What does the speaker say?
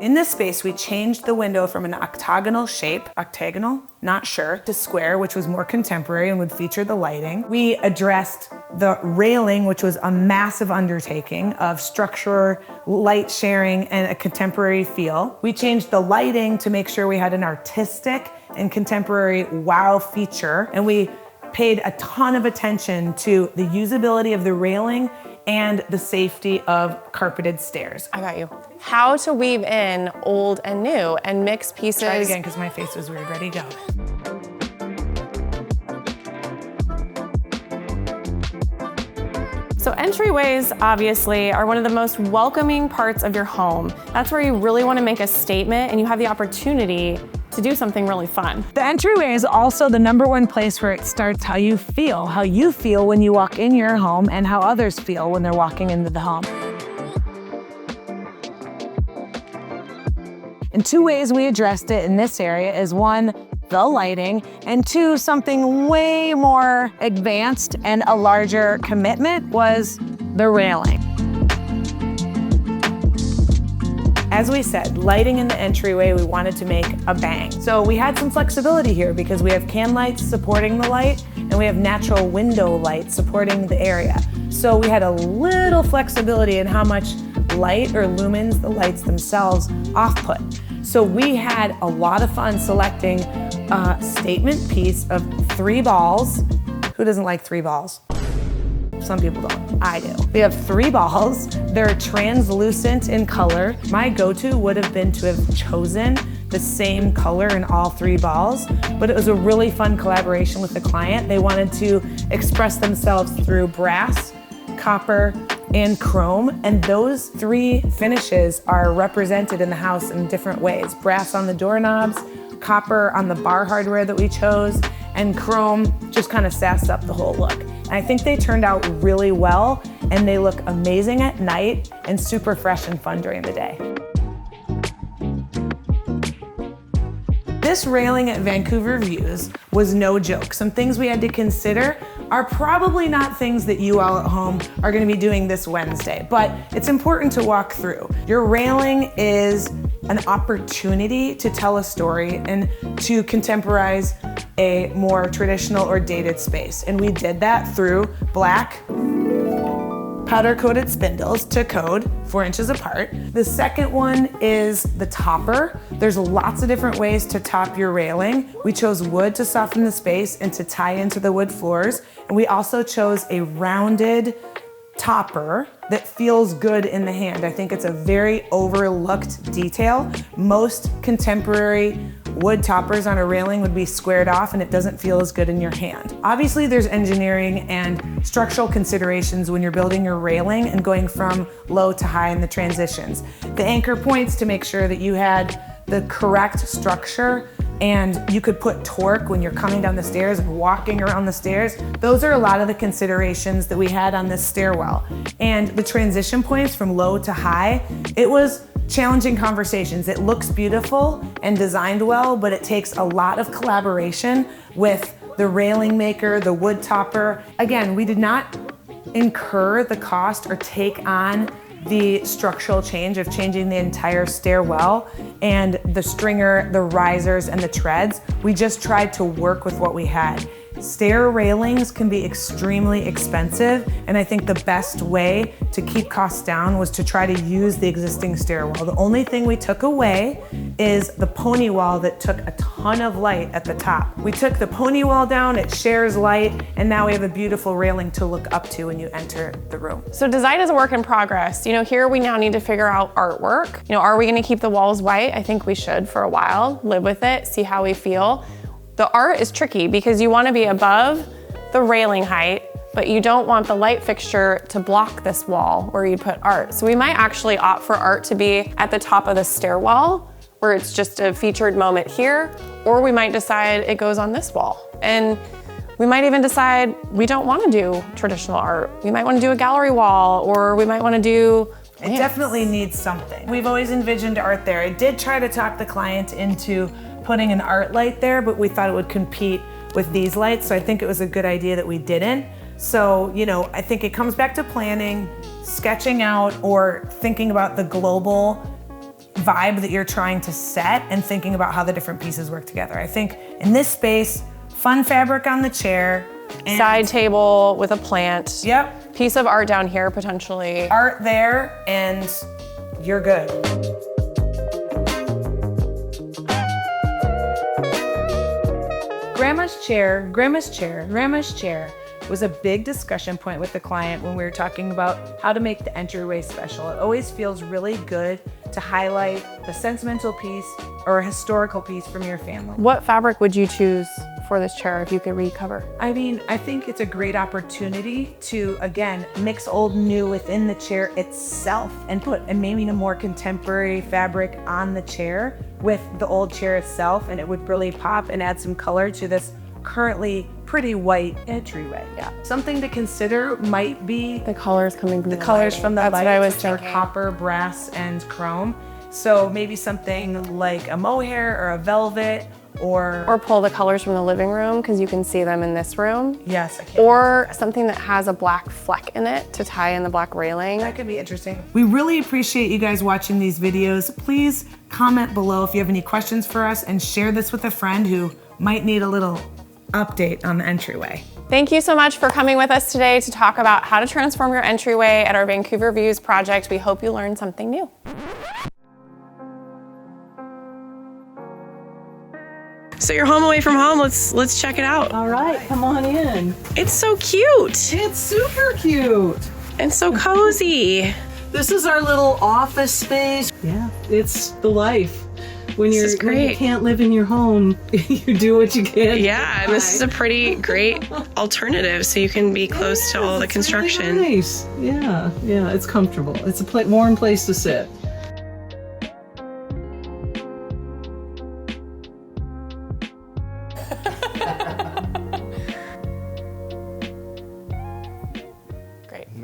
In this space, we changed the window from an octagonal shape, octagonal, not sure, to square, which was more contemporary and would feature the lighting. We addressed the railing, which was a massive undertaking of structure, light sharing, and a contemporary feel. We changed the lighting to make sure we had an artistic and contemporary wow feature, and we paid a ton of attention to the usability of the railing and the safety of carpeted stairs. I got you. How to weave in old and new and mix pieces. Try it again, because my face was weird. Ready, go. So entryways, obviously, are one of the most welcoming parts of your home. That's where you really want to make a statement and you have the opportunity to do something really fun. The entryway is also the #1 place where it starts how you feel when you walk in your home and how others feel when they're walking into the home. And 2 ways we addressed it in this area is 1, the lighting, and 2, something way more advanced and a larger commitment was the railing. As we said, lighting in the entryway, we wanted to make a bang. So we had some flexibility here because we have can lights supporting the light and we have natural window light supporting the area. So we had a little flexibility in how much light or lumens the lights themselves off-put. So we had a lot of fun selecting a statement piece of 3 balls. Who doesn't like 3 balls? Some people don't, I do. We have 3 balls. They're translucent in color. My go-to would have been to have chosen the same color in all 3 balls, but it was a really fun collaboration with the client. They wanted to express themselves through brass, copper, and chrome, and those 3 finishes are represented in the house in different ways. Brass on the doorknobs, copper on the bar hardware that we chose, and chrome just kind of sassed up the whole look. And I think they turned out really well, and they look amazing at night and super fresh and fun during the day. This railing at Vancouver Views was no joke. Some things we had to consider are probably not things that you all at home are gonna be doing this Wednesday, but it's important to walk through. Your railing is an opportunity to tell a story and to contemporize a more traditional or dated space. And we did that through black powder-coated spindles to code 4 inches apart. The second one is the topper. There's lots of different ways to top your railing. We chose wood to soften the space and to tie into the wood floors. And we also chose a rounded topper that feels good in the hand. I think it's a very overlooked detail. Most contemporary wood toppers on a railing would be squared off and it doesn't feel as good in your hand. Obviously there's engineering and structural considerations when you're building your railing and going from low to high in the transitions. The anchor points to make sure that you had the correct structure and you could put torque when you're coming down the stairs and walking around the stairs. Those are a lot of the considerations that we had on this stairwell. And the transition points from low to high, it was challenging conversations. It looks beautiful and designed well, but it takes a lot of collaboration with the railing maker, the wood topper. Again, we did not incur the cost or take on the structural change of changing the entire stairwell and the stringer, the risers, and the treads. We just tried to work with what we had. Stair railings can be extremely expensive, and I think the best way to keep costs down was to try to use the existing stairwell. The only thing we took away is the pony wall that took a ton of light at the top. We took the pony wall down, it shares light, and now we have a beautiful railing to look up to when you enter the room. So design is a work in progress. Here we now need to figure out artwork. Are we gonna keep the walls white? I think we should for a while, live with it, see how we feel. The art is tricky because you want to be above the railing height, but you don't want the light fixture to block this wall where you put art. So we might actually opt for art to be at the top of the stairwell, where it's just a featured moment here, or we might decide it goes on this wall. And we might even decide we don't want to do traditional art. We might want to do a gallery wall, or we might want to do It definitely needs something. We've always envisioned art there. I did try to talk the client into putting an art light there, but we thought it would compete with these lights, so I think it was a good idea that we didn't. So, I think it comes back to planning, sketching out, or thinking about the global vibe that you're trying to set and thinking about how the different pieces work together. I think in this space, fun fabric on the chair. And side table with a plant. Yep. Piece of art down here potentially. Art there and you're good. Grandma's chair, grandma's chair, grandma's chair was a big discussion point with the client when we were talking about how to make the entryway special. It always feels really good to highlight a sentimental piece or a historical piece from your family. What fabric would you choose for this chair if you could recover? I mean, I think it's a great opportunity to, again, mix old and new within the chair itself and put maybe a more contemporary fabric on the chair with the old chair itself, and it would really pop and add some color to this currently pretty white entryway. Yeah. Something to consider might be The colors coming from the colors from the That's lights, what I was which are thinking. copper, brass, and chrome. So maybe something like a mohair or a velvet Or pull the colors from the living room because you can see them in this room. yes, I can. Or something that has a black fleck in it to tie in the black railing. That could be interesting. We really appreciate you guys watching these videos. Please comment below if you have any questions for us and share this with a friend who might need a little update on the entryway. Thank you so much for coming with us today to talk about how to transform your entryway at our Vancouver Views project. We hope you learned something new. So you're home away from home. Let's check it out. All right, come on in. It's so cute It's super cute. and so cozy. This is our little office space. Yeah, it's the life. When This is when you great. can't live in your home, you do what you can. Yeah, and this is a pretty great alternative so you can be close to all the construction. Really nice. Yeah, it's comfortable. It's a warm place to sit.